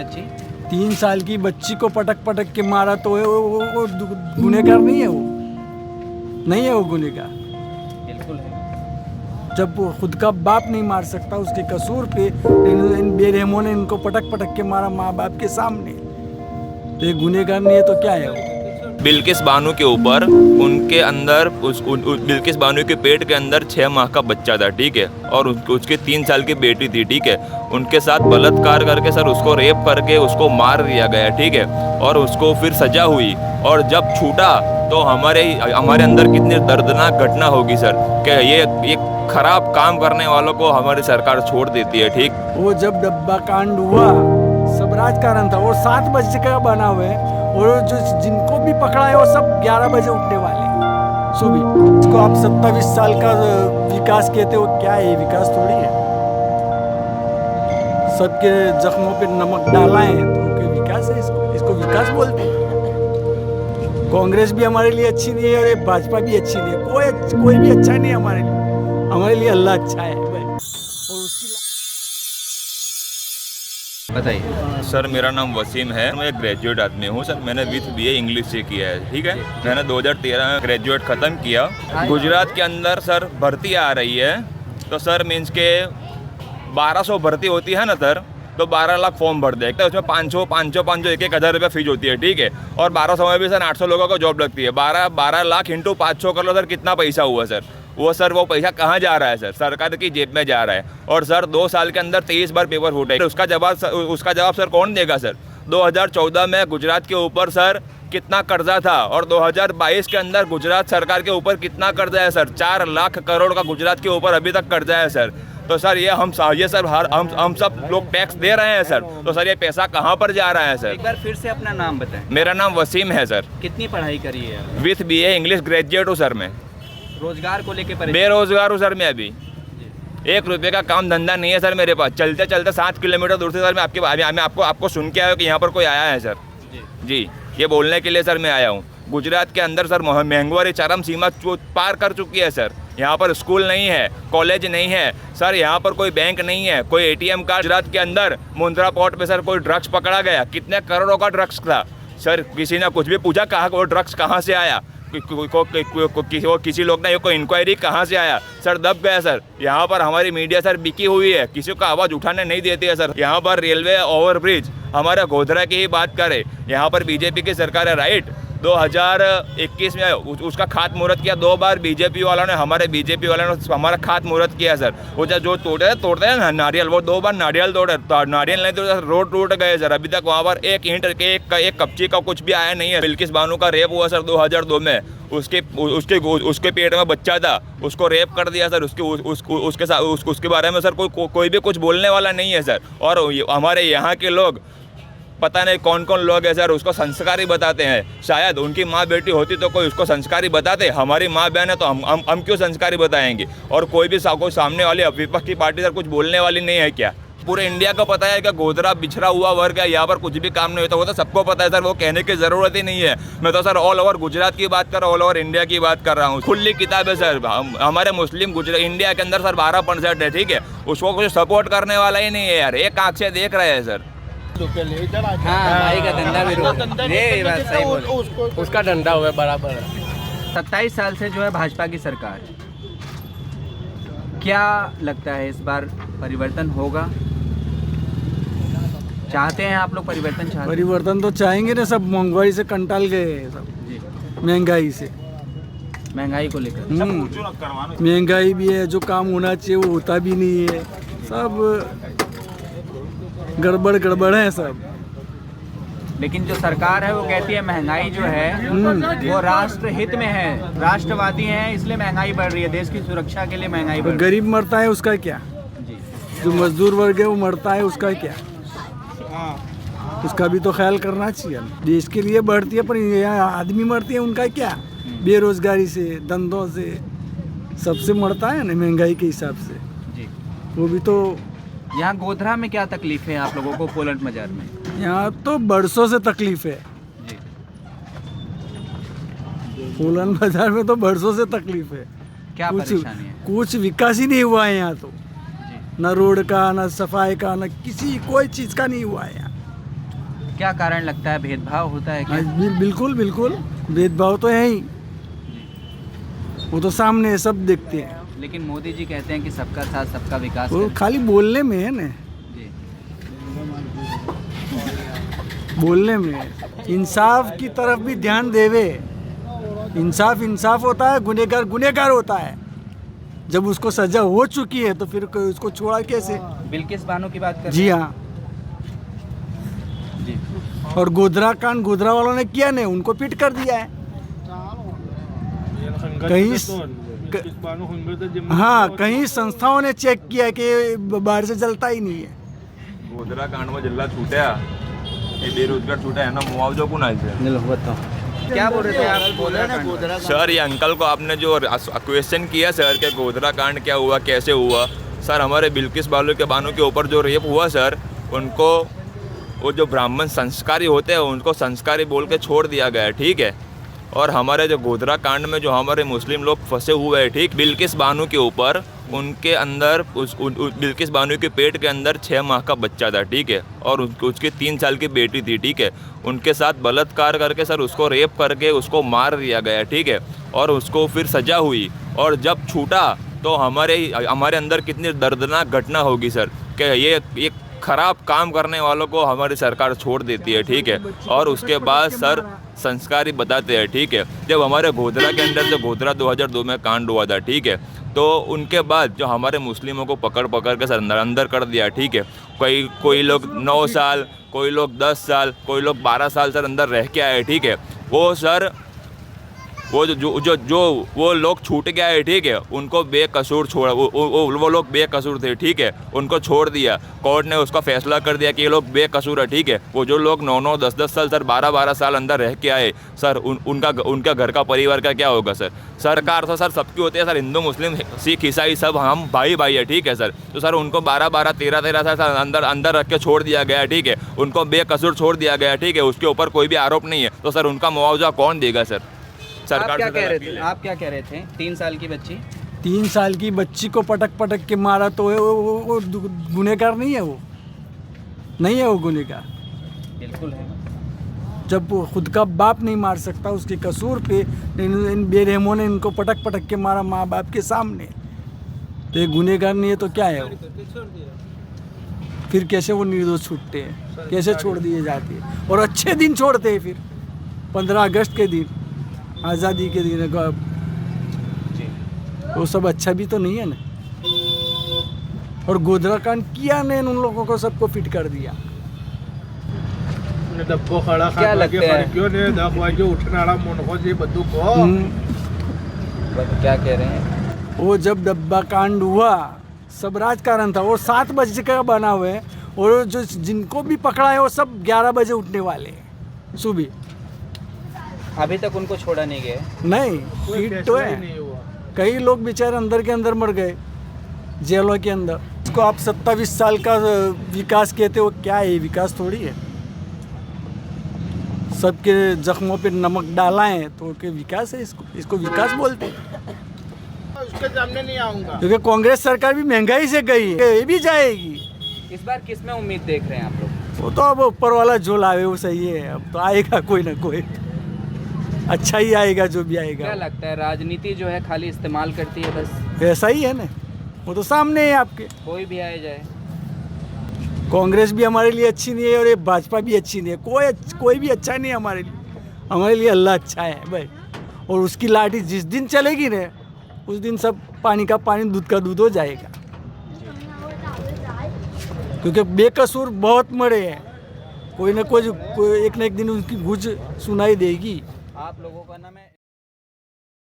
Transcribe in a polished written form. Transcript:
अच्छी 3 साल की बच्ची को पटक पटक के मारा तो वो गुनहगार नहीं है, वो नहीं है, वो गुनहगार। बिल्कुल है। जब वो खुद का बाप नहीं मार सकता, उसके कसूर पे इन बेरहमों ने इनको पटक पटक के मारा माँ बाप के सामने, तो ये गुनहगार नहीं है तो क्या है वो? बिल्किस बानो के ऊपर उनके अंदर बिल्किस बानो के पेट के अंदर 6 माह का बच्चा था, ठीक है, और उसके 3 साल की बेटी थी, ठीक है। उनके साथ बलात्कार करके सर उसको रेप करके उसको मार दिया गया, ठीक है, और उसको फिर सजा हुई, और जब छूटा तो हमारे अंदर कितनी दर्दनाक घटना होगी सर, कि ये खराब काम करने वालों को हमारी सरकार छोड़ देती है, ठीक। वो जब डब्बा कांड हुआ सब राजकारण था, और 7 बजे का बना हुआ है, और जो जिनको भी पकड़ा है वो सब 11 बजे उठने वाले हैं सुबह। इसको आप 27 साल का विकास कहते हो, क्या है? विकास थोड़ी है। सबके जख्मों पे नमक डाला है तो विकास है? इसको विकास बोलते हैं। कांग्रेस भी हमारे लिए अच्छी नहीं है और ये भाजपा भी अच्छी नहीं है, कोई भी अच्छा नहीं है हमारे लिए अल्लाह अच्छा है। और उसकी बताइए सर मेरा नाम वसीम है, मैं एक ग्रेजुएट आदमी हूँ सर। मैंने विथ BA इंग्लिश से किया है, ठीक है। मैंने 2013 में ग्रेजुएट ख़त्म किया। गुजरात के अंदर सर भर्ती आ रही है, तो सर मीन्स के 1200 भर्ती होती है ना सर, तो 12 लाख फॉर्म भर दे, उसमें 500 1,000 रुपये फीस होती है, ठीक है। और 1200 में भी सर 800 लोगों को जॉब लगती है। 12 लाख इंटू 500 कर लो सर, कितना पैसा हुआ सर? वो पैसा कहाँ जा रहा है सर? सरकार की जेब में जा रहा है। और सर 2 साल के अंदर 23 बार पेपर फूटे, उसका जवाब सर कौन देगा सर? 2014 में गुजरात के ऊपर सर कितना कर्जा था, और 2022 के अंदर गुजरात सरकार के ऊपर कितना कर्जा है सर? 4 लाख करोड़ का गुजरात के ऊपर अभी तक कर्जा है सर। तो सर हम सब लोग टैक्स दे रहे हैं सर, तो सर ये पैसा कहाँ पर जा रहा है सर? एक बार फिर से अपना नाम बताएं। मेरा नाम वसीम है सर। कितनी पढ़ाई करी है आप? विथ BA इंग्लिश ग्रेजुएट हूँ सर मैं। रोजगार को लेके परेशान? बेरोजगार हूँ सर मैं अभी। 1 रुपये का काम धंधा नहीं है सर मेरे पास। चलते चलते 7 किलोमीटर दूर से सर मैं आपको सुन के आया हूँ कि यहाँ पर कोई आया है सर। जी ये बोलने के लिए सर मैं आया हूँ। गुजरात के अंदर सर महंगाई चरम सीमा पार कर चुकी है सर। यहाँ पर स्कूल नहीं है, कॉलेज नहीं है सर, यहाँ पर कोई बैंक नहीं है, कोई ATM कार्ड। गुजरात के अंदर मुंद्रा पोर्ट पे सर कोई ड्रग्स पकड़ा गया, कितने करोड़ों का ड्रग्स था सर। किसी ने कुछ भी पूछा कहाँ वो ड्रग्स कहाँ से आया? किसी लोग ने कोई इंक्वायरी कहाँ से आया सर? दब गया सर। यहाँ पर हमारी मीडिया सर बिकी हुई है, किसी को आवाज़ उठाने नहीं देती है सर। यहाँ पर रेलवे ओवरब्रिज हमारे गोधरा की ही बात करें, यहाँ पर BJP की सरकार है, राइट। 2021 में उसका खात मुहूर्त किया 2 बार BJP वालों ने, हमारे BJP वालों ने हमारा खात मुहूर्त किया सर। वो जो तोड़ते हैं ना नारियल, वो 2 बार नारियल तोड़े, नारियल नहीं तोड़े, रोड टूट गए सर। अभी तक वहाँ पर एक ईंट के एक कच्ची का कुछ भी आया नहीं है। बिल्किस बानो का रेप हुआ सर 2002 में, उसके पेट में बच्चा था, उसको रेप कर दिया सर। उसके बारे में सर कोई भी कुछ बोलने वाला नहीं है सर। और हमारे यहाँ के लोग पता नहीं कौन कौन लोग हैं सर, उसको संस्कारी बताते हैं। शायद उनकी माँ बेटी होती तो कोई उसको संस्कारी बताते, हमारी माँ बहन है तो हम क्यों संस्कारी बताएंगे? और कोई सामने वाली विपक्ष की पार्टी सर कुछ बोलने वाली नहीं है क्या? पूरे इंडिया को पता है कि गोधरा बिछड़ा हुआ वर्ग है, यहाँ पर कुछ भी काम नहीं होता, वो तो सबको पता है सर, वो कहने की ज़रूरत ही नहीं है। मैं तो सर ऑल ओवर गुजरात की बात कर रहा हूँ, ऑल ओवर इंडिया की बात कर रहा हूँ। खुली किताब है सर। हमारे मुस्लिम इंडिया के अंदर सर 12% है, ठीक है। उसको कुछ सपोर्ट करने वाला ही नहीं है यार, एक आँख से देख रहे हैं सर। भाई का धंधा भी ये बात सही बोले, उसका धंधा हुआ बराबर है। 27 साल से जो है भाजपा की सरकार, क्या लगता है इस बार परिवर्तन होगा? चाहते हैं आप लोग परिवर्तन? चाहते हैं? परिवर्तन तो चाहेंगे ना, सब महंगाई से कंटाल गए हैं सब। जी, महंगाई से, महंगाई को लेकर महंगाई भी है, जो काम होना चाहिए वो होता भी नहीं है, सब गड़बड़ है सब। लेकिन जो सरकार है वो कहती है महंगाई जो है वो राष्ट्र हित में है, राष्ट्रवादी है, इसलिए महंगाई बढ़ रही है, देश की सुरक्षा के लिए महंगाई बढ़ रही है। गरीब मरता है उसका क्या? जो मजदूर वर्ग है वो मरता है उसका क्या? उसका भी तो ख्याल करना चाहिए। देश के लिए बढ़ती है पर यहाँ आदमी मरती है, उनका क्या? बेरोजगारी से, धंधों से, सबसे मरता है ना महंगाई के हिसाब से जी। वो भी तो। यहाँ गोधरा में क्या तकलीफ है आप लोगों को? पोलैंड बाजार में यहाँ तो बरसों से तकलीफ है जी। पोलैंड बाजार में तो बरसों से तकलीफ है। क्या परेशानी है? कुछ विकास ही नहीं हुआ है यहाँ तो, जी। न रोड का, न सफाई का, न कोई चीज़ का नहीं हुआ है यहाँ। क्या कारण लगता है, भेदभाव होता है क्या? बिल्कुल बिल्कुल भेदभाव तो है ही, वो तो सामने है, सब देखते हैं। लेकिन मोदी जी कहते हैं कि सबका साथ सबका विकास वो करें। खाली बोलने में है ना, जी। बोलने में। इंसाफ की तरफ भी ध्यान देवे। इंसाफ इंसाफ होता है, गुनहगार गुनहगार होता है। जब उसको सजा हो चुकी है तो फिर उसको छोड़ा कैसे? बिल्किस बानो की बात कर जी हाँ। जी। और गोधरा कांड गोधरा वालों ने किया नहीं, उनको पिट कर दिया है। हाँ, कहीं संस्थाओं ने चेक किया कि बाहर से जलता ही नहीं है। गोधरा कांड में जिला छूटा, ये बेरोजगार छूटा है ना, मुआवजा कौन आए थे? क्या बोल रहे थे आप? गोधरा सर, ये अंकल को आपने जो क्वेश्चन किया सर कि गोधरा कांड क्या हुआ, कैसे हुआ, सर हमारे बिल्किस बानो के ऊपर जो रेप हुआ सर, उनको वो जो ब्राह्मण संस्कारी होते हैं उनको संस्कारी बोल के छोड़ दिया गया है, ठीक है। और हमारे जो गोधरा कांड में जो हमारे मुस्लिम लोग फंसे हुए हैं, ठीक, बिल्किस बानो के ऊपर, उनके अंदर बिल्किस बानो के पेट के अंदर 6 माह का बच्चा था, ठीक है, और उसकी 3 साल की बेटी थी, ठीक है। उनके साथ बलात्कार करके सर उसको रेप करके उसको मार दिया गया, ठीक है, और उसको फिर सजा हुई। और जब छूटा तो हमारे अंदर कितनी दर्दनाक घटना होगी सर, कि ये खराब काम करने वालों को हमारी सरकार छोड़ देती है, ठीक है, और उसके बाद सर संस्कारी बताते हैं, ठीक है। जब हमारे गोधरा के अंदर जो गोधरा 2002 में कांड हुआ था, ठीक है, तो उनके बाद जो हमारे मुस्लिमों को पकड़ के सर अंदर कर दिया, ठीक है। कोई लोग 9 साल, कोई लोग 10 साल, कोई लोग 12 साल सर अंदर रह के आए, ठीक है। वो सर वो लोग छूट गया है, ठीक है, उनको बेकसूर छोड़ा, वो लोग बेकसूर थे, ठीक है, उनको छोड़ दिया। कोर्ट ने उसका फैसला कर दिया कि ये लोग बेकसूर है, ठीक है। वो जो लोग 9-9, 10-10 साल सर 12-12 साल अंदर रह के आए सर, उनका घर का परिवार का क्या होगा सर? सरकार तो सर सबकी होती है सर, हिंदू मुस्लिम सिख ईसाई सब हम भाई है, ठीक है सर। तो सर उनको 12-12, 13-13 साल अंदर रख के छोड़ दिया गया, ठीक है, उनको बेकसूर छोड़ दिया गया, ठीक है, उसके ऊपर कोई भी आरोप नहीं है। तो सर उनका मुआवजा कौन देगा सर? आप क्या कह रहे थे? आप क्या कह रहे थे? 3 साल की बच्ची, 3 साल की बच्ची को पटक के मारा तो वो गुनहगार नहीं है? वो नहीं है, वो गुनहगार बिल्कुल है। जब वो खुद का बाप नहीं मार सकता, उसके कसूर पे इन बेरहमों ने इनको पटक के मारा माँ बाप के सामने, तो ये गुनहगार नहीं है तो क्या है वो? फिर कैसे वो निर्दोष छूटते हैं? कैसे छोड़ दिए जाते हैं? और अच्छे दिन छोड़ते हैं। फिर 15 अगस्त के दिन, आज़ादी के दिन, वो सब अच्छा भी तो नहीं है ना। और गोधरा कांड किया ने उन लोगों को सबको फिट कर दिया। क्या लगता है? क्या कह रहे हैं? वो जब डब्बा कांड हुआ सब राजकारण था। वो 7 बजे का बना हुआ है, और जो जिनको भी पकड़ा है वो सब 11 बजे उठने वाले हैं सुबह। अभी तक उनको छोड़ा नहीं गया? नहीं, फिट तो है। कई लोग बेचारे अंदर के अंदर मर गए जेलों के अंदर। इसको आप 27 साल का विकास कहते हो, क्या है? विकास थोड़ी है। सबके जख्मों पे नमक डाला है तो क्या विकास है? इसको विकास बोलते हैं। उसके सामने नहीं आऊंगा, क्योंकि कांग्रेस सरकार भी महंगाई से गई है, ये भी जाएगी। इस बार किस में उम्मीद देख रहे हैं आप लोग? वो तो अब ऊपर वाला जो लावे वो सही है। अब तो आएगा कोई ना कोई, अच्छा ही आएगा जो भी आएगा। क्या लगता है, राजनीति जो है खाली इस्तेमाल करती है बस? ऐसा ही है ना, वो तो सामने है आपके। कोई भी आए जाए। कांग्रेस भी हमारे लिए अच्छी नहीं है और ये भाजपा भी अच्छी नहीं है। कोई भी अच्छा नहीं है हमारे लिए। हमारे लिए अल्लाह अच्छा है भाई। और उसकी लाठी जिस दिन चलेगी ना, उस दिन सब पानी का पानी, दूध का दूध हो जाएगा। क्योंकि बेकसूर बहुत मरे हैं। कोई ना कोई एक दिन उनकी गुज सुनाई देगी। आप लोगों का नाम है